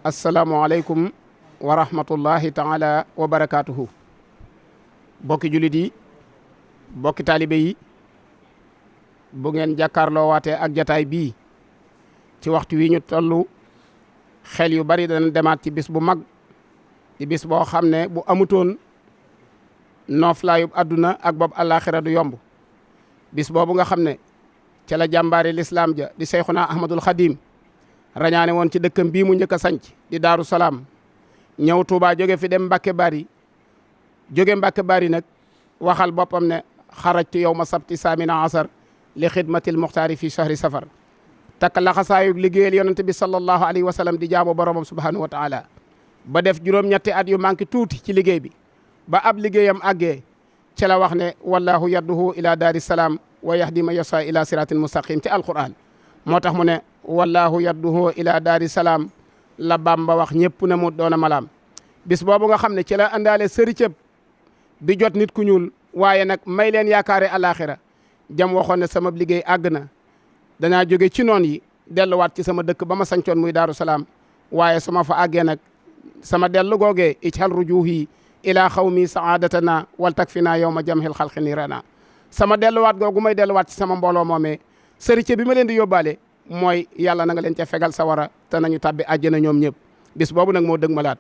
asalaamualeykum wa rahmatullahi taala wa barakaatuhu. bokki julit yi bokki taalibe yi bu ngeen jàkkaarloo waatee ak jataay bii ci waxtu wi ñu tollu xel yu bari dana demaat ci bis bu mag di bis boo xam ne bu amutoon nooflaayub àdduna ak bopp àllaaxira du yomb. bis boobu nga xam ne ca la jàmbaari lislaam ja di Seyxuna Ahmadul Xadim rañaane woon ci dëkkam bii mu njëkk a sanc di Daaru Salaam ñëw Tuubaa jóge fi dem Mbàkke Bari jóge Mbàkke Bari nag waxal boppam ne xarajtu yawma sabti saamina asar li xidmatil muxtaari fi shahri safar takk laxasaayug liggéeyal yonente bi sallallahu alayhi wa sallam di jaamu boromam subhanahu wa taala ba def juróom-ñetti at yu manqué tuuti ci liggéey bi ba ab liggéeyam àggee ci la wax ne wallahu yadduhu ila daari salaam wa yahdi man yasa ila siratin mustaqim ci alquran moo tax mu ne wallahu yadduhu ila daari salaam la Bamba wax ñëpp ne mu doona malaam. bis boobu nga xam ne ci la àndaale sëricëb bi jot nit ku ñuul waaye nag may leen yaakaare alaxira jam waxoon ne sama liggéey àgg na danaa jóge ci noon yi delluwaat ci sama dëkk ba ma sancoon muy Daaru Salaam waaye su ma fa àggee nag sama dellu googee ijhal rujuhi ila xawmi saadatana wal takfina yawma jamhil xalqi nirana sama delluwaat googu may delluwaat ci sama mbooloo moomee sëricë bi ma leen di yóbbaale mooy yàlla na nga leen ca fegal sawara te nañu tàbbi àjjana ñoom ñëpp. bis boobu nag moo dëgmalaat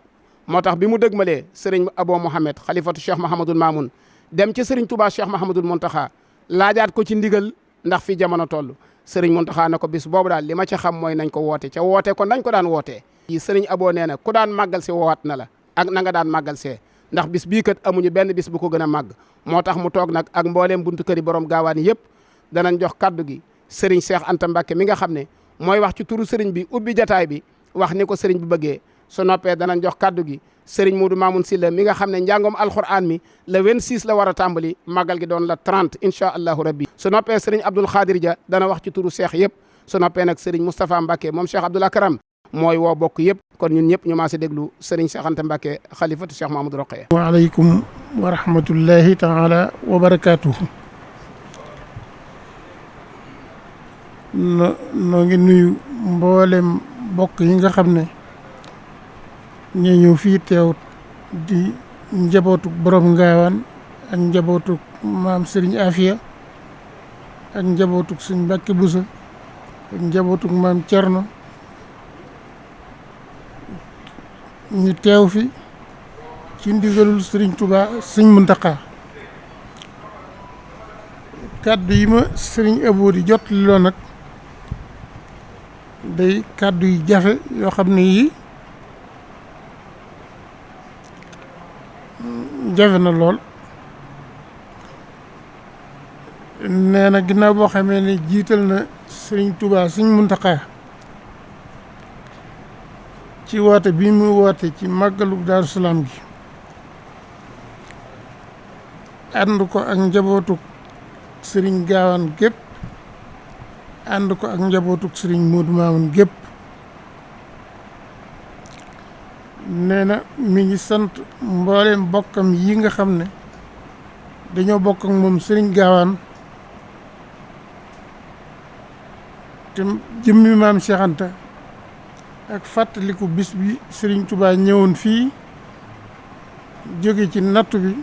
moo tax bi mu dëgmalee sëriñ Abo Mouhamed xalifatu Cheikh Mahamadul Mamoun dem ci sëriñ Touba Cheikh Mahamadul Muntaxa laajaat ko ci ndigal ndax fi jamono toll sëriñ Muntaxa na ko bis boobu daal li ma ci xam mooy nañ ko woote ca woote ko nañ ko daan wootee. sëriñ Abo nee na ku daan màggal si woowaat na la ak na nga daan màggal see ndax bis bii kat amuñu benn bis bu ko gën a màgg moo tax mu toog nag ak mbooleem buntu këri borom gaawaan yëpp danañ jox kaddu gi sëriñ Cheikh Anta Mbacke mi nga xam ne mooy wax ci turu sëriñ bi ubbi jataay bi wax ni ko sëriñ bi bëggee su noppee danañ jox kaddu gi sëriñ Modou Mamoun Sylla mi nga xam ne njàngoom alquran mi le 26 la war a tàmbali màggal gi doon la 30 incha allahu rabbi su noppee sëriñ Abdoul Khadir Dia dana wax ci turu Cheikh yëpp su noppee nag sëriñ Moustapha Mbacke moom Cheikh Abdoul Akram mooy woo bokk yëpp kon ñun ñëpp ñu maa si déglu sëriñ Cheikh Anta Mbacke xalifatu Cheikh Mahamadou Roqaya. waaleykum wa rahmatullahi taala wa barakaatuhu. noo ngi nuyu mboolem bokk yi nga xam ne ñu ñëw fii teew di njabootu borom ngaawaan ak njabootu maam Serigne Afia ak njabootu Sëñ Mbàkke Buso ak njabootu maam Cerno ñu teew fi ci ndigalul Serigne Touba Sëñ Muntaxa kàddu yi ma Serigne Abo di jot li loo nag day kàddu yu jafe yoo xam ne yii jafe na lool nee na ginnaaw boo xamee ne jiital na Sëriñ Tuubaa Sëriñ Muntaxa ci woote bi mu woote ci màggalu Daaru Salaam gi ànd ko ak njabootu Sëriñ Gaawaan gépp ànd ko ak njabootu Sëriñ Modou Mamoun gépp nee na mi ngi sant mbooleem bokkam yi nga xam ne dañoo bokk ak moom Sëriñ Gaawaan te jëmmi maam Cheikh Anta ak fàttaliku bis bi Sëriñ Touba ñëwoon fii jóge ci nattu bi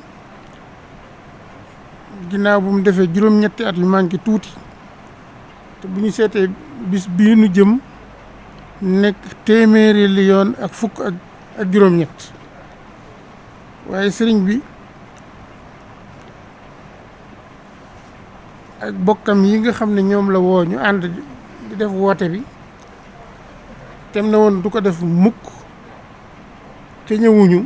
ginnaaw bu mu defee juróom-ñetti at yu manqué tuuti te bu ñu seetee bis bii nu jëm nekk téeméeri li yoon ak fukk ak juróom-ñett waaye sëriñ bi ak bokkam yi nga xam ne ñoom la woo ñu ànd di def woote bi tem na woon du ko def mukk te ñëwuñu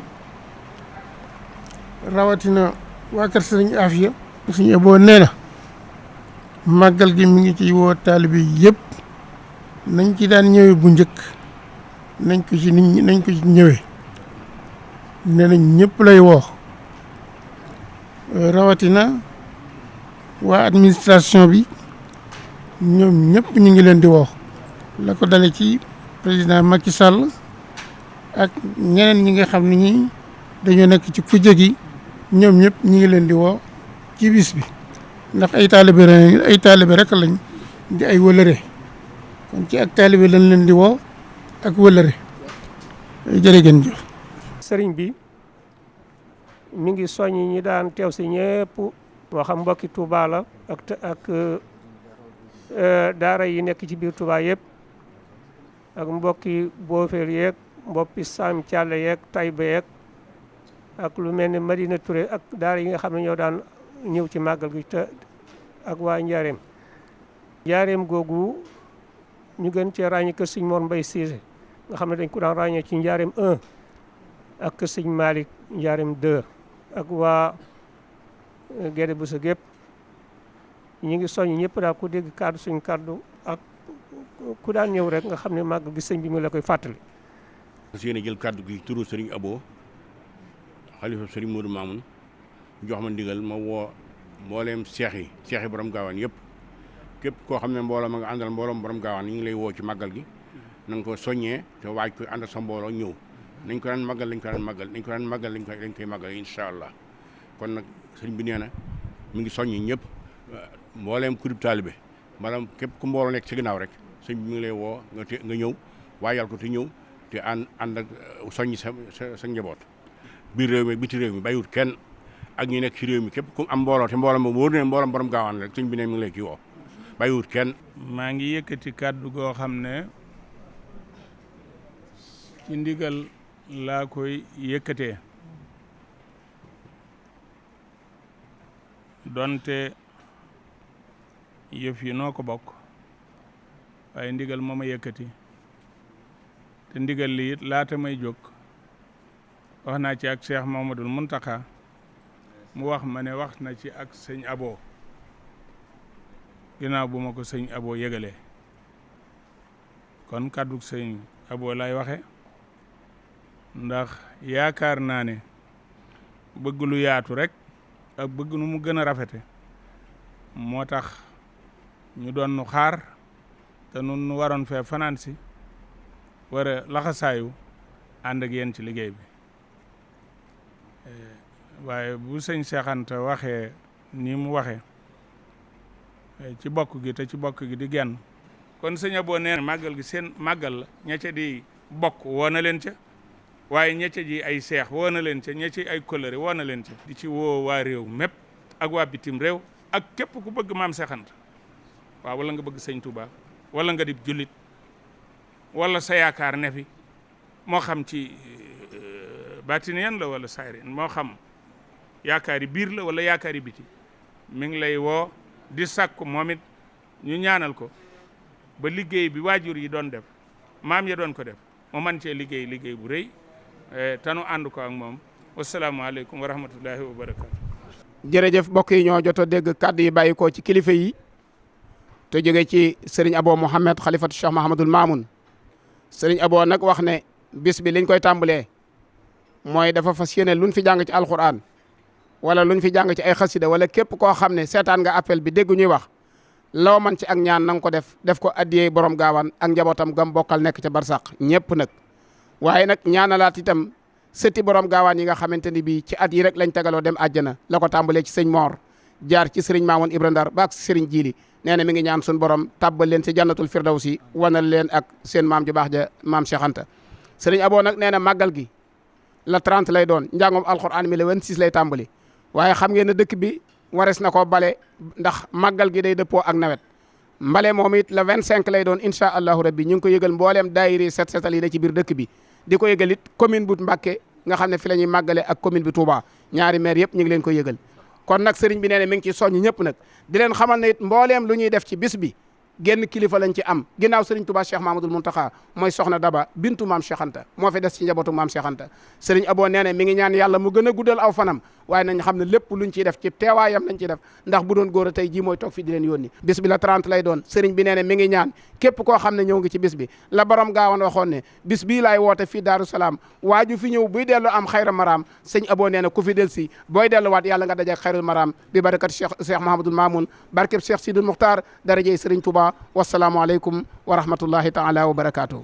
rawatina waa kër sëriñ Afia Sëriñ Abo nee na màggal gi mi ngi ciy woo taalibe yëpp nañ ci daan ñëwee bu njëkk nañ ko ci ñëwee nee nañ ñëpp lay woo rawatina waa administration bi ñoom ñëpp ñu ngi leen di woo la ko dale ci président Macky Sall ak ñeneen ñi nga xam ne ñi dañoo nekk ci kujje gi ñoom ñëpp ñu ngi leen di woo ci bis bi ndax ay taalibe rek lañ di ay wëlëre kon ci ak taalibe lañ leen di woo ak wëlëre jërë ngeen jëf. sëriñ bi mi ngi soññi ñi daan teew si ñëpp moo xam mbokki Touba la ak daara yi nekk ci biir Touba yëpp ak mbokki Boofeel yeeg mbokki Sam Thialé yeeg Taïba yeeg ak lu mel ni Madina Touré ak daara yi nga xam ne ñoo daan ñëw ci màggal gi te ak waa Njaareem. Njaareem googu ñu gën cee ràññee kër Sëñ Mor Mbay Cissé nga xam ne dañ ko daan ràññee ci Njaareem 1 ak kër Sëñ Malick Njaareem 2 ak waa Gédé bu sa gépp ñu ngi soññ ñëpp daal ku dégg kàddu suñ kàddu ak ku daan ñëw rek nga xam ne màggal gi sëñ bi mu la koy fàttali. su yéene jël kàddu gi turu Serigne Abo xalifa Serigne Modou Mamoun jox ma ndigal ma woo mbooleem seex yi borom gaawaan yëpp képp koo xam ne mbooloo ma nga àndal mbooloom borom gaawaan ñu ngi lay woo ci màggal gi na nga ko soññee te waaj koy àndal sa mbooloo ñëw nañ ko daan màggal lañ koy màggal incha allah. kon nag sëriñ bi nee na mi ngi soññi ñëpp mbooleem kurib taalibe maanaam képp ku mbooloo nekk ci ginnaaw rek sëñ bi mi ngi lay woo nga ñëw waajal ko te ñëw te ànd ak soññi sa njaboot biir réew mi biti réew mi bàyyiwut kenn ak ñi nekk ci réew mi képp ku am mbooloo te mbooloo moom wóor ne mbooloom borom gaawaan rek sëñ bi ne mi ngi lay kii woo bàyyiwut kenn. maa ngi yëkkati kàddu goo xam ne ci ndigal laa koy yëkkatee donte yëf yi noo ko bokk waaye ndigal moo ma yëkkati te ndigal li it laata may jóg wax naa ci ak Cheikh Mouhamadoul Mountakha mu wax ma ne wax na ci ak sëñ Abo ginnaaw bu ma ko sëñ Abo yëgalee kon kàddug sëñ Abo lay waxe ndax yaakaar naa ne bëgg lu yaatu rek ak bëgg nu mu gën a rafete moo tax ñu doon nu xaar te nun nu waroon fee fanaan si war a laxasaayu ànd ak yéen ci liggéey bi waaye bu sëñ Cheikh Anta waxee nii mu waxee ci bokk gi te ci bokk gi di genn kon sëñ Abo nee na màggal gi seen màggal la ña ca di bokk woo na leen ca waaye ña ca ji ay seex woo na leen ca ña ci ay kóllëre woo na leen ca di ci woo waa réew mépp ak waa bitim réew ak képp ku bëgg maam Cheikh Anta waaw wala nga bëgg sëñ Touba wala nga di jullit wala sa yaakaar ne fi moo xam ci baatinien la wala sayrin moo xam yaakaari biir la wala yaakaari biti mi ngi lay woo di sàkku moom it ñu ñaanal ko ba liggéey bi waajur yi doon def maam ya doon ko def mu man cee liggéey bu rëy te nu ànd ko ak moom wasalaamaaleykum wa rahmatullahi wa barakaatu. jërëjëf mbokk yi ñoo jot a dégg kàddu yi bàyyi ko ci kilifa yi te jóge ci Serigne Abo Mouhamed xalifatu Cheikh Mahamadul Mamoun Serigne Abo nag wax ne bis bi liñ koy tàmbalee mooy dafa fas yéene luñ fi jàng ci alquran wala luñ fi jàng ci ay xasida wala képp koo xam ne seetaan nga appel bi dégg ñuy wax loo man ci ak ñaan na nga ko def ko addiyee borom gaawaan ak njabootam gam bokkal nekk ca barsàq ñëpp nag waaye nag ñaanalaat itam sëti borom gaawaan yi nga xamante ni bii ci at yi rek lañ tegaloo dem àjjana la ko tàmbalee ci sëñ Mor jaar ci sëriñ Maamoun Ibra Ndar ba ak sëriñ Jiili nee na mi ngi ñaan suñu borom tàbbal leen ci jannatul firdawsi wanal leen ak seen maam ju baax ja maam Cheikh Anta sëriñ Abo nag nee na màggal gi la 30 lay doon njàngum alxuraan mi la 26 lay tàmbali waaye xam ngeen ne dëkk bi wares na ko bale ndax màggal gi day dëppoo ak nawet mbale moom it la 25 lay doon incha allahu rabbi ñu ngi ko yëgal mbooleem daayiri set setal yi ne ci biir dëkk bi di ko yëgal it commune bu Mbacké nga xam ne fi la ñuy màggale ak commune bi Touba ñaari maire yëpp ñu ngi leen ko yëgal kon nag sëriñ bi nee na mi ngi ci soññ ñëpp nag di leen xamal ne it mbooleem lu ñuy def ci bis bi genn kilifa lañ ci am ginnaaw sëriñ Touba Cheikh Mahamadul Muntaxa mooy soxna Daba bintu maam Cheikh Anta moo fi des ci njabootu maam Cheikh Anta sëriñ Abo nee na mi ngi ñaan yàlla mu gën a guddal aw fanam waaye nañ xam ne lépp luñ ciy def ci teewaayam lañ ciy def ndax bu doon góor a tey jii mooy toog fi di leen yónni bis bi la 30 lay doon sëriñ bi nee na mi ngi ñaan képp koo xam ne ñëw ngi ci bis bi la borom gaawan waxoon ne bis bii laay woote fii Daaru Salaam waaju fi ñëw buy dellu am xayra maraam sëñ Abo nee na ku fi del si booy delluwaat yàlla nga dajeek xayrul maraam bi barakat Cheikh Mahamadul Mamoun barkeb Cheikh Sidul Muxtaar darajey sëriñ Touba wasalaamu aleykum wa rahmatullahi taala wa barakatuhu